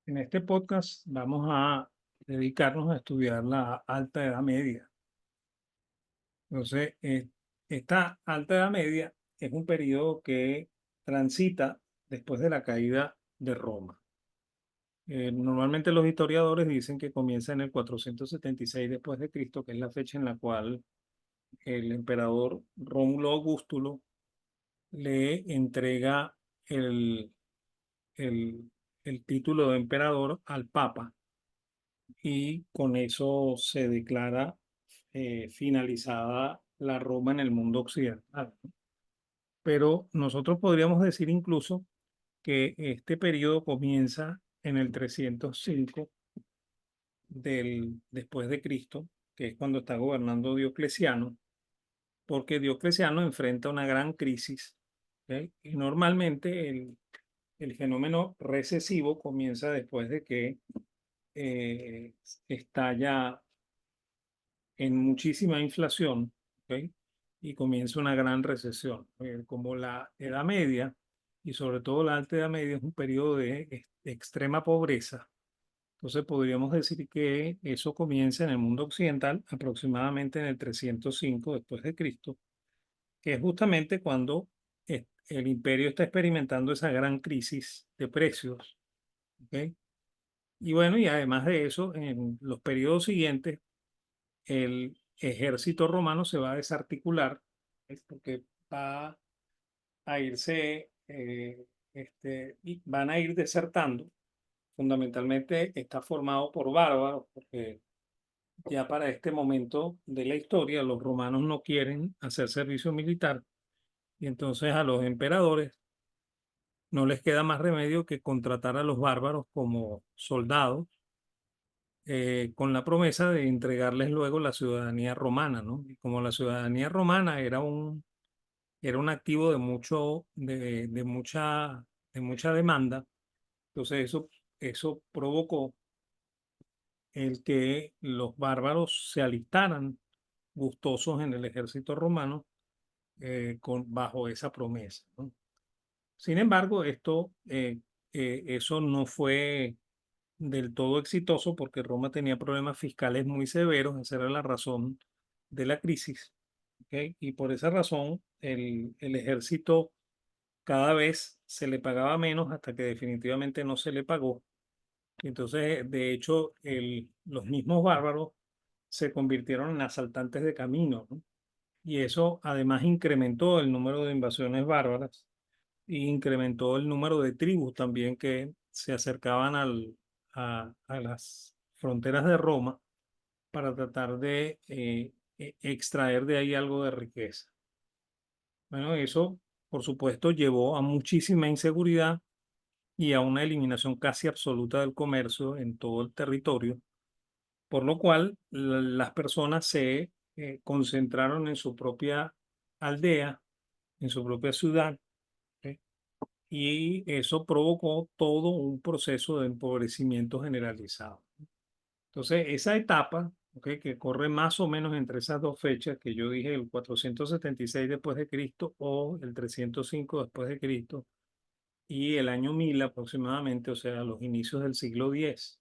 En este podcast vamos a dedicarnos a estudiar la Alta Edad Media. Entonces, esta Alta Edad Media es un periodo que transita después de la caída de Roma. Normalmente los historiadores dicen que comienza en el 476 después de Cristo, que es la fecha en la cual el emperador Rómulo Augustulo le entrega el, el el título de emperador al Papa y con eso se declara finalizada la Roma en el mundo occidental. Pero nosotros podríamos decir incluso que este periodo comienza en el 305 después de Cristo, que es cuando está gobernando Diocleciano, porque Diocleciano enfrenta una gran crisis, ¿ok? Y normalmente el fenómeno recesivo comienza después de que eh, estalla en muchísima inflación, ¿ok? Y comienza una gran recesión. Como la Edad Media y sobre todo la Alta Edad Media es un periodo de extrema pobreza, entonces podríamos decir que eso comienza en el mundo occidental aproximadamente en el 305 después de Cristo, que es justamente cuando el imperio está experimentando esa gran crisis de precios, ¿ok? Y bueno, y además de eso, en los periodos siguientes el ejército romano se va a desarticular, ¿ves? Porque va a irse, y van a ir desertando. Fundamentalmente está formado por bárbaros, porque ya para este momento de la historia los romanos no quieren hacer servicio militar y entonces a los emperadores no les queda más remedio que contratar a los bárbaros como soldados con la promesa de entregarles luego la ciudadanía romana, ¿no? Y como la ciudadanía romana era un activo de mucha demanda, entonces eso provocó el que los bárbaros se alistaran gustosos en el ejército romano bajo esa promesa, ¿no? Sin embargo, eso no fue del todo exitoso porque Roma tenía problemas fiscales muy severos, esa era la razón de la crisis, ¿ok? Y por esa razón el ejército cada vez se le pagaba menos hasta que definitivamente no se le pagó. Entonces, de hecho, los mismos bárbaros se convirtieron en asaltantes de camino, ¿no? Y eso además incrementó el número de invasiones bárbaras e incrementó el número de tribus también que se acercaban a las fronteras de Roma para tratar de extraer de ahí algo de riqueza. Bueno, eso por supuesto llevó a muchísima inseguridad y a una eliminación casi absoluta del comercio en todo el territorio, por lo cual las personas se concentraron en su propia aldea, en su propia ciudad, ¿ok? Y eso provocó todo un proceso de empobrecimiento generalizado. Entonces, esa etapa, ¿ok? Que corre más o menos entre esas dos fechas que yo dije, el 476 después de Cristo o el 305 después de Cristo y el año 1000 aproximadamente, o sea, los inicios del siglo X,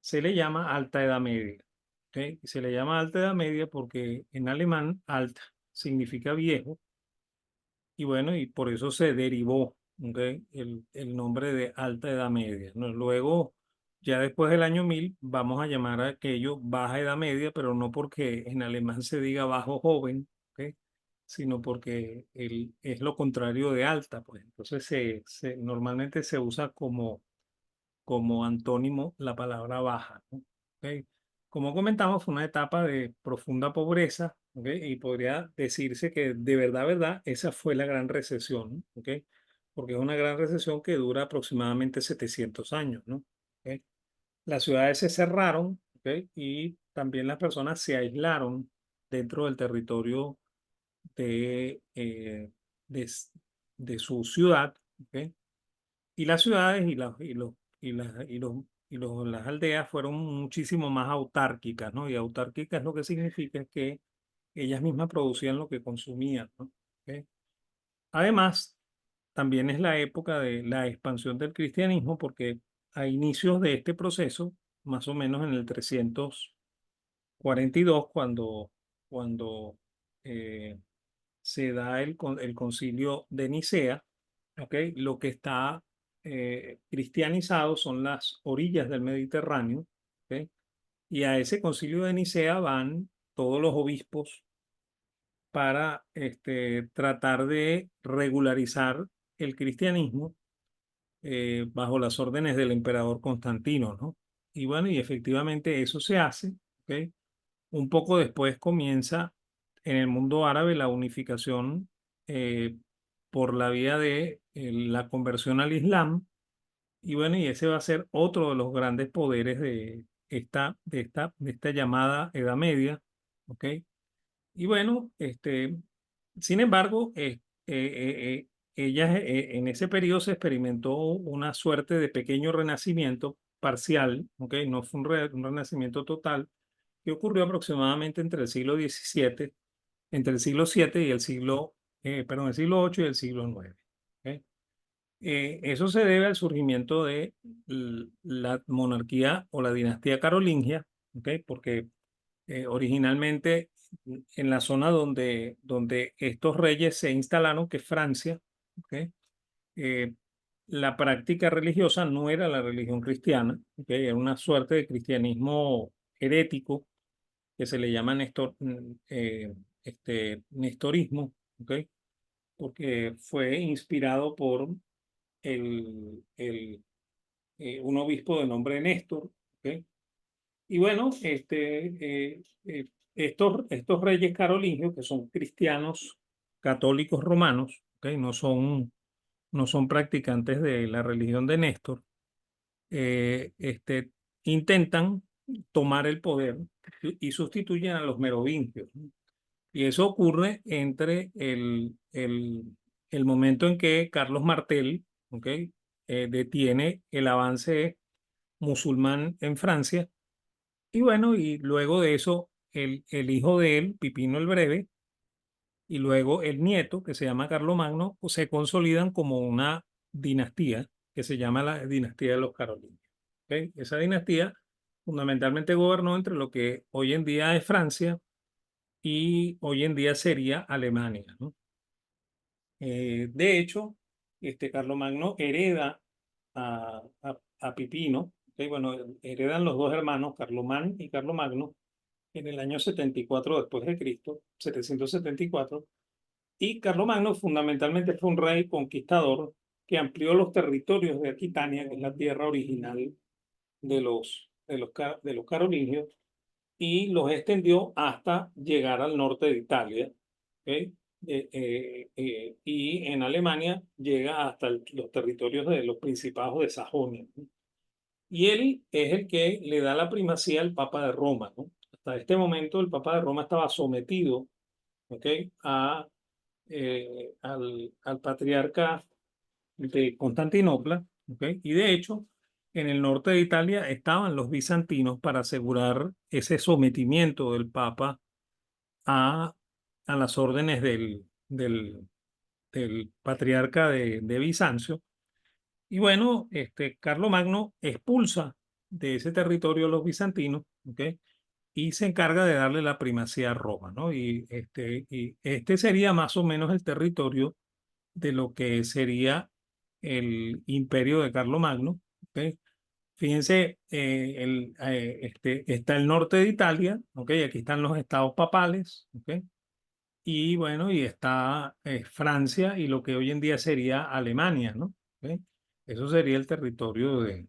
se le llama Alta Edad Media, ¿ok? Y se le llama Alta Edad Media porque en alemán alt significa viejo y bueno, y por eso se derivó, ¿ok? El nombre de Alta Edad Media, ¿no? Luego, ya después del año 1000 vamos a llamar a aquello Baja Edad Media, pero no porque en alemán se diga bajo joven, ¿ok? Sino porque es lo contrario de alta, pues. Entonces, normalmente se usa como antónimo la palabra baja, ¿no? ¿Ok? Como comentamos, fue una etapa de profunda pobreza, ¿ok? Y podría decirse que verdad, esa fue la gran recesión, ¿ok? Porque es una gran recesión que dura aproximadamente 700 años, ¿no? ¿Ok? Las ciudades se cerraron, ¿ok? Y también las personas se aislaron dentro del territorio de, eh, de, s- de su ciudad, ¿ok? Y las ciudades las aldeas fueron muchísimo más autárquicas, ¿no? Y autárquicas lo que significa que ellas mismas producían lo que consumían, ¿no? ¿Ok? Además, también es la época de la expansión del cristianismo, porque a inicios de este proceso, más o menos en el 342, cuando eh, se da el concilio de Nicea, ¿ok? Lo que está cristianizado son las orillas del Mediterráneo, ¿ok? Y a ese concilio de Nicea van todos los obispos para tratar de regularizar el cristianismo bajo las órdenes del emperador Constantino, ¿no? Y bueno, y efectivamente eso se hace, ¿ok? Un poco después comienza en el mundo árabe la unificación eh, por la vía de la conversión al Islam. Y bueno, y ese va a ser otro de los grandes poderes de esta llamada Edad Media, ¿ok? Y bueno, sin embargo, ella en ese periodo se experimentó una suerte de pequeño renacimiento parcial, ¿ok? No fue un renacimiento total, que ocurrió aproximadamente entre el siglo siete y el siglo ocho y el siglo nueve. ¿Ok? Eso se debe al surgimiento de la monarquía o la dinastía carolingia, ¿ok? Porque originalmente en la zona donde estos reyes se instalaron, que es Francia, ¿ok? Eh, la práctica religiosa no era la religión cristiana, ¿ok? Era una suerte de cristianismo herético que se le llama nestorismo, ¿ok? Porque fue inspirado por un obispo de nombre Néstor, ¿ok? Y bueno, estos reyes carolingios, que son cristianos católicos romanos, ¿ok? No son practicantes de la religión de Néstor, intentan tomar el poder y sustituyen a los merovingios, ¿no? Y eso ocurre entre el momento en que Carlos Martel, ¿ok? Detiene el avance musulmán en Francia. Y bueno, y luego de eso, el hijo de él, Pipino el Breve, y luego el nieto, que se llama Carlomagno, pues, se consolidan como una dinastía que se llama la dinastía de los carolingios. ¿Ok? Esa dinastía fundamentalmente gobernó entre lo que hoy en día es Francia y hoy en día sería Alemania, ¿no? De hecho, Carlomagno hereda a Pipino. ¿Ok? Bueno, heredan los dos hermanos, Carlomán y Carlomagno, en el año 74 después de Cristo, 774, y Carlomagno fundamentalmente fue un rey conquistador que amplió los territorios de Aquitania, que es la tierra original de los carolingios, y los extendió hasta llegar al norte de Italia, ¿ok? Y en Alemania llega hasta los territorios de los principados de Sajonia, ¿no? Y él es el que le da la primacía al Papa de Roma, ¿no? Hasta este momento el Papa de Roma estaba sometido, ¿ok? Al patriarca de Constantinopla, ¿ok? Y de hecho, en el norte de Italia estaban los bizantinos para asegurar ese sometimiento del Papa a, a las órdenes del patriarca de Bizancio. Y bueno, Carlomagno expulsa de ese territorio a los bizantinos, ¿ok? Y se encarga de darle la primacía a Roma, ¿no? Y este sería más o menos el territorio de lo que sería el imperio de Carlomagno, ¿ok? Fíjense, está el norte de Italia, ¿ok? Aquí están los estados papales, ¿ok? Y bueno, y está Francia y lo que hoy en día sería Alemania, ¿no? ¿Ok? Eso sería el territorio de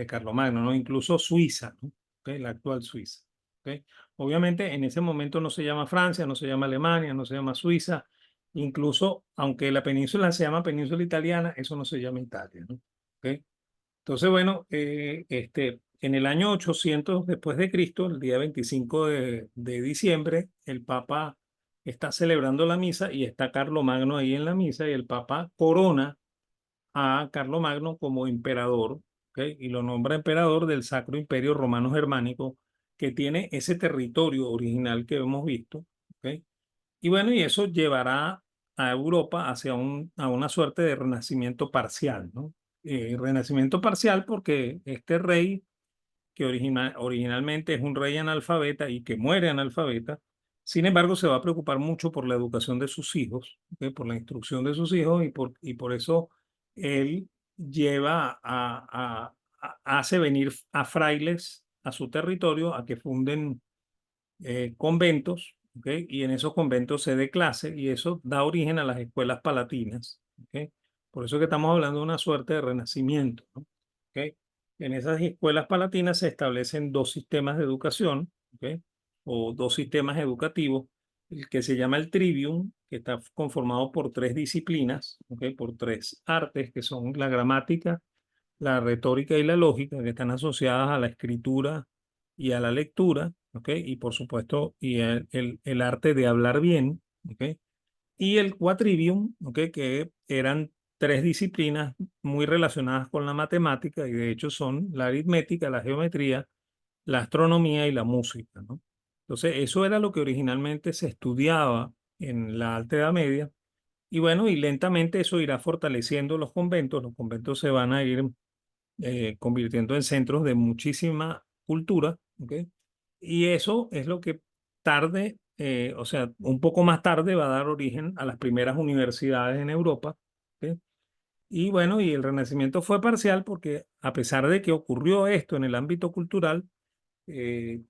Carlomagno, ¿no? Incluso Suiza, ¿no? ¿Ok? La actual Suiza. ¿Ok? Obviamente en ese momento no se llama Francia, no se llama Alemania, no se llama Suiza. Incluso aunque la península se llama península italiana, eso no se llama Italia, ¿no? ¿Ok? Entonces, bueno, en el año 800 después de Cristo, el día 25 de diciembre, el Papa está celebrando la misa y está Carlomagno ahí en la misa y el Papa corona a Carlomagno como emperador, ¿ok? Y lo nombra emperador del Sacro Imperio Romano Germánico, que tiene ese territorio original que hemos visto, ¿ok? Y bueno, y eso llevará a Europa hacia a una suerte de renacimiento parcial, ¿no? Renacimiento parcial porque este rey, que originalmente es un rey analfabeta y que muere analfabeta, sin embargo se va a preocupar mucho por la educación de sus hijos, ¿ok? Por la instrucción de sus hijos y por eso él lleva hace venir a frailes a su territorio a que funden conventos, ¿ok? Y en esos conventos se dé clase y eso da origen a las escuelas palatinas, ¿ok? Por eso que estamos hablando de una suerte de renacimiento, ¿no? ¿Ok? En esas escuelas palatinas se establecen dos sistemas de educación, ¿ok? O dos sistemas educativos, el que se llama el trivium, que está conformado por tres disciplinas, ¿ok? Por tres artes, que son la gramática, la retórica y la lógica, que están asociadas a la escritura y a la lectura, ¿ok? Y por supuesto, y el arte de hablar bien, ¿ok? Y el quadrivium, ¿ok? Que eran tres disciplinas muy relacionadas con la matemática y de hecho son la aritmética, la geometría, la astronomía y la música, ¿no? Entonces, eso era lo que originalmente se estudiaba en la Alta Edad Media y bueno, y lentamente eso irá fortaleciendo los conventos se van a ir convirtiendo en centros de muchísima cultura, ¿ok? Y eso es lo que tarde, o sea, un poco más tarde va a dar origen a las primeras universidades en Europa, ¿ok? Y bueno, y el Renacimiento fue parcial porque a pesar de que ocurrió esto en el ámbito cultural,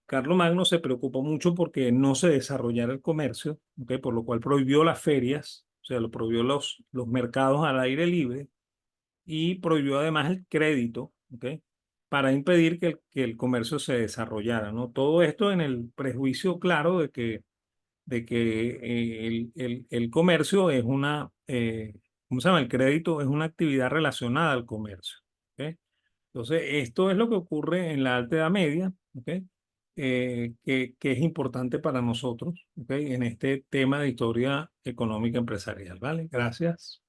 Carlomagno se preocupó mucho porque no se desarrollara el comercio, ¿ok? Por lo cual prohibió las ferias, o sea, lo prohibió los mercados al aire libre y prohibió además el crédito, ¿ok? Para impedir que el comercio se desarrollara, ¿no? Todo esto en el prejuicio claro de que el comercio es una, ¿cómo se llama? El crédito es una actividad relacionada al comercio, ¿ok? Entonces, esto es lo que ocurre en la Alta Edad Media, ¿ok? Que es importante para nosotros, ¿ok? En este tema de historia económica empresarial, ¿vale? Gracias.